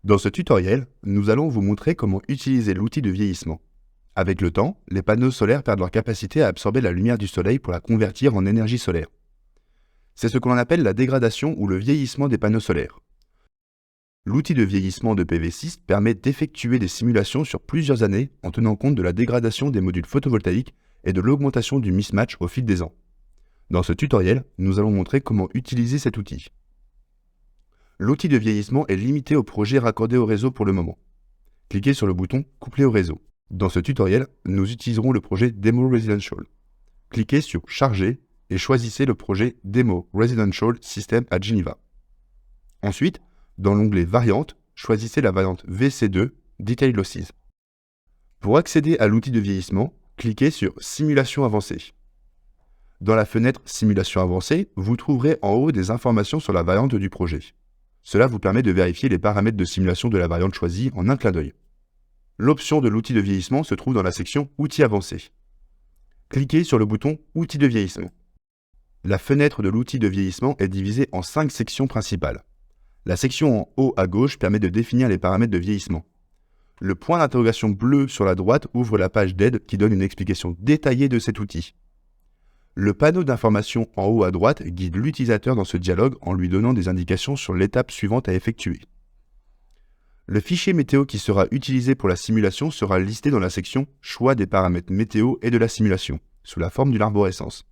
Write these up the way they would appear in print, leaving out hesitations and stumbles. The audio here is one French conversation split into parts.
Dans ce tutoriel, nous allons vous montrer comment utiliser l'outil de vieillissement. Avec le temps, les panneaux solaires perdent leur capacité à absorber la lumière du soleil pour la convertir en énergie solaire. C'est ce que l'on appelle la dégradation ou le vieillissement des panneaux solaires. L'outil de vieillissement de PV6 permet d'effectuer des simulations sur plusieurs années en tenant compte de la dégradation des modules photovoltaïques et de l'augmentation du mismatch au fil des ans. Dans ce tutoriel, nous allons montrer comment utiliser cet outil. L'outil de vieillissement est limité aux projets raccordés au réseau pour le moment. Cliquez sur le bouton « Coupler au réseau ». Dans ce tutoriel, nous utiliserons le projet Demo Residential. Cliquez sur « Charger » et choisissez le projet Demo Residential System à Geneva. Ensuite, dans l'onglet Variantes, choisissez la variante VC2 Detail Losses. Pour accéder à l'outil de vieillissement, cliquez sur « Simulation avancée ». Dans la fenêtre « Simulation avancée », vous trouverez en haut des informations sur la variante du projet. Cela vous permet de vérifier les paramètres de simulation de la variante choisie en un clin d'œil. L'option de l'outil de vieillissement se trouve dans la section « Outils avancés ». Cliquez sur le bouton « Outils de vieillissement ». La fenêtre de l'outil de vieillissement est divisée en 5 sections principales. La section en haut à gauche permet de définir les paramètres de vieillissement. Le point d'interrogation bleu sur la droite ouvre la page d'aide qui donne une explication détaillée de cet outil. Le panneau d'information en haut à droite guide l'utilisateur dans ce dialogue en lui donnant des indications sur l'étape suivante à effectuer. Le fichier météo qui sera utilisé pour la simulation sera listé dans la section « Choix des paramètres météo et de la simulation » sous la forme d'une arborescence.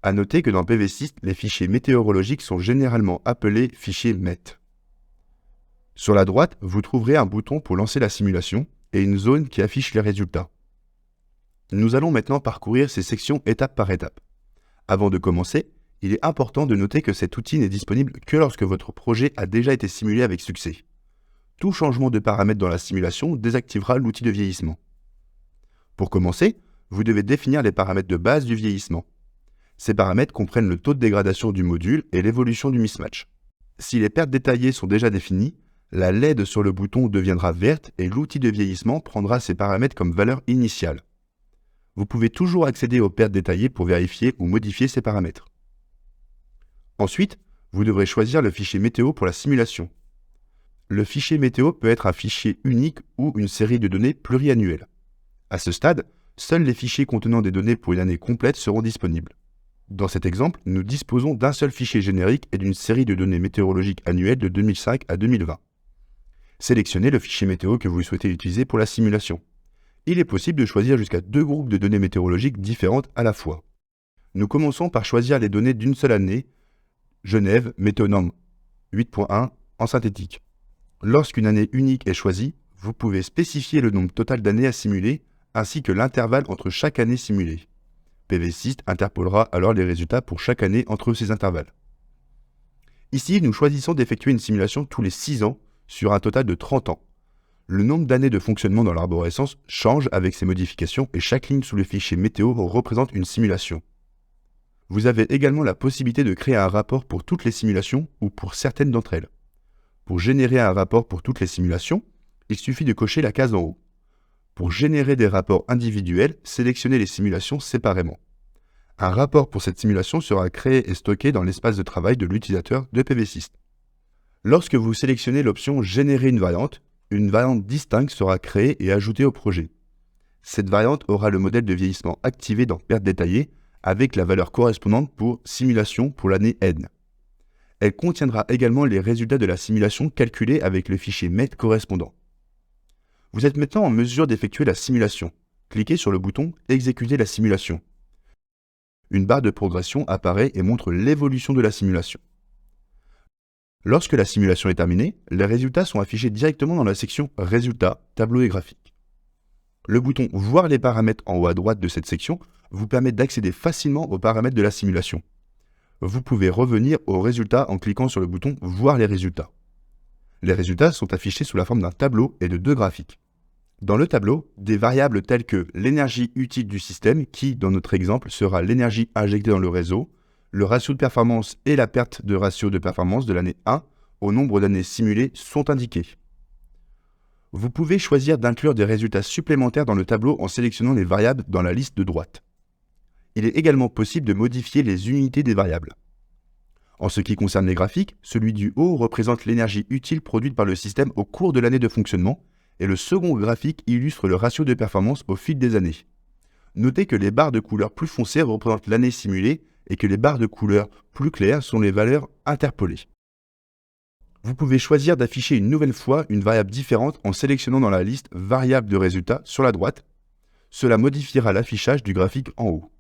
À noter que dans PV6, les fichiers météorologiques sont généralement appelés fichiers MET. Sur la droite, vous trouverez un bouton pour lancer la simulation et une zone qui affiche les résultats. Nous allons maintenant parcourir ces sections étape par étape. Avant de commencer, il est important de noter que cet outil n'est disponible que lorsque votre projet a déjà été simulé avec succès. Tout changement de paramètres dans la simulation désactivera l'outil de vieillissement. Pour commencer, vous devez définir les paramètres de base du vieillissement. Ces paramètres comprennent le taux de dégradation du module et l'évolution du mismatch. Si les pertes détaillées sont déjà définies, la LED sur le bouton deviendra verte et l'outil de vieillissement prendra ces paramètres comme valeur initiale. Vous pouvez toujours accéder aux pertes détaillées pour vérifier ou modifier ces paramètres. Ensuite, vous devrez choisir le fichier météo pour la simulation. Le fichier météo peut être un fichier unique ou une série de données pluriannuelles. À ce stade, seuls les fichiers contenant des données pour une année complète seront disponibles. Dans cet exemple, nous disposons d'un seul fichier générique et d'une série de données météorologiques annuelles de 2005 à 2020. Sélectionnez le fichier météo que vous souhaitez utiliser pour la simulation. Il est possible de choisir jusqu'à 2 groupes de données météorologiques différentes à la fois. Nous commençons par choisir les données d'une seule année, Genève, Météonorme 8.1 en synthétique. Lorsqu'une année unique est choisie, vous pouvez spécifier le nombre total d'années à simuler, ainsi que l'intervalle entre chaque année simulée. PV6 interpolera alors les résultats pour chaque année entre ces intervalles. Ici, nous choisissons d'effectuer une simulation tous les 6 ans sur un total de 30 ans. Le nombre d'années de fonctionnement dans l'arborescence change avec ces modifications et chaque ligne sous le fichier météo représente une simulation. Vous avez également la possibilité de créer un rapport pour toutes les simulations ou pour certaines d'entre elles. Pour générer un rapport pour toutes les simulations, il suffit de cocher la case en haut. Pour générer des rapports individuels, sélectionnez les simulations séparément. Un rapport pour cette simulation sera créé et stocké dans l'espace de travail de l'utilisateur de PV6. Lorsque vous sélectionnez l'option « Générer une variante » distincte sera créée et ajoutée au projet. Cette variante aura le modèle de vieillissement activé dans Pertes détaillées avec la valeur correspondante pour Simulation pour l'année N. Elle contiendra également les résultats de la simulation calculés avec le fichier MET correspondant. Vous êtes maintenant en mesure d'effectuer la simulation. Cliquez sur le bouton « Exécuter la simulation ». Une barre de progression apparaît et montre l'évolution de la simulation. Lorsque la simulation est terminée, les résultats sont affichés directement dans la section « Résultats, tableau et graphique ». Le bouton « Voir les paramètres » en haut à droite de cette section vous permet d'accéder facilement aux paramètres de la simulation. Vous pouvez revenir aux résultats en cliquant sur le bouton « Voir les résultats ». Les résultats sont affichés sous la forme d'un tableau et de 2 graphiques. Dans le tableau, des variables telles que l'énergie utile du système, qui, dans notre exemple, sera l'énergie injectée dans le réseau, le ratio de performance et la perte de ratio de performance de l'année 1 au nombre d'années simulées sont indiqués. Vous pouvez choisir d'inclure des résultats supplémentaires dans le tableau en sélectionnant les variables dans la liste de droite. Il est également possible de modifier les unités des variables. En ce qui concerne les graphiques, celui du haut représente l'énergie utile produite par le système au cours de l'année de fonctionnement, et le second graphique illustre le ratio de performance au fil des années. Notez que les barres de couleur plus foncées représentent l'année simulée et que les barres de couleur plus claires sont les valeurs interpolées. Vous pouvez choisir d'afficher une nouvelle fois une variable différente en sélectionnant dans la liste Variables de résultats sur la droite. Cela modifiera l'affichage du graphique en haut.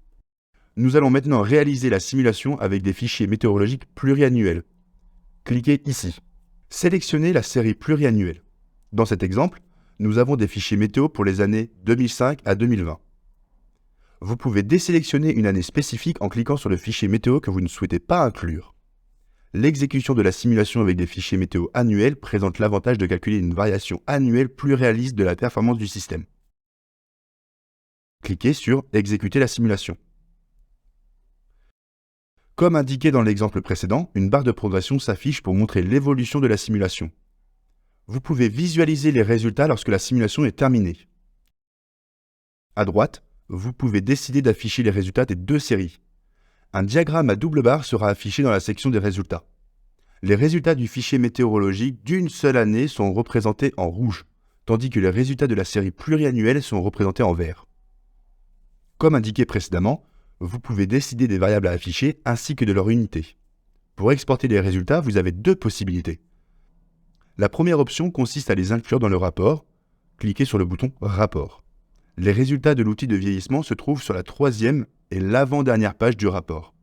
Nous allons maintenant réaliser la simulation avec des fichiers météorologiques pluriannuels. Cliquez ici. Sélectionnez la série pluriannuelle. Dans cet exemple, nous avons des fichiers météo pour les années 2005 à 2020. Vous pouvez désélectionner une année spécifique en cliquant sur le fichier météo que vous ne souhaitez pas inclure. L'exécution de la simulation avec des fichiers météo annuels présente l'avantage de calculer une variation annuelle plus réaliste de la performance du système. Cliquez sur « Exécuter la simulation ». Comme indiqué dans l'exemple précédent, une barre de progression s'affiche pour montrer l'évolution de la simulation. Vous pouvez visualiser les résultats lorsque la simulation est terminée. À droite, vous pouvez décider d'afficher les résultats des deux séries. Un diagramme à double barre sera affiché dans la section des résultats. Les résultats du fichier météorologique d'une seule année sont représentés en rouge, tandis que les résultats de la série pluriannuelle sont représentés en vert. Comme indiqué précédemment, vous pouvez décider des variables à afficher ainsi que de leur unité. Pour exporter les résultats, vous avez deux possibilités. La première option consiste à les inclure dans le rapport. Cliquez sur le bouton « Rapport ». Les résultats de l'outil de vieillissement se trouvent sur la troisième et l'avant-dernière page du rapport.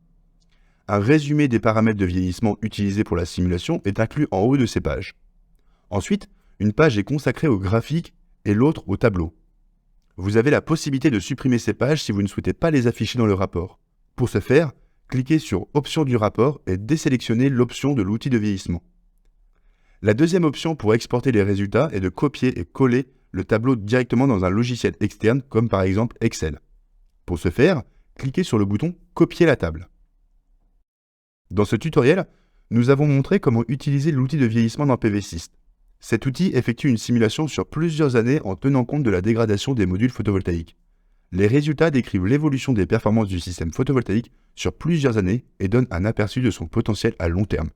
Un résumé des paramètres de vieillissement utilisés pour la simulation est inclus en haut de ces pages. Ensuite, une page est consacrée au graphique et l'autre au tableau. Vous avez la possibilité de supprimer ces pages si vous ne souhaitez pas les afficher dans le rapport. Pour ce faire, cliquez sur « Options du rapport » et désélectionnez l'option de l'outil de vieillissement. La deuxième option pour exporter les résultats est de copier et coller le tableau directement dans un logiciel externe comme par exemple Excel. Pour ce faire, cliquez sur le bouton « Copier la table ». Dans ce tutoriel, nous avons montré comment utiliser l'outil de vieillissement dans PV-Syst. Cet outil effectue une simulation sur plusieurs années en tenant compte de la dégradation des modules photovoltaïques. Les résultats décrivent l'évolution des performances du système photovoltaïque sur plusieurs années et donnent un aperçu de son potentiel à long terme.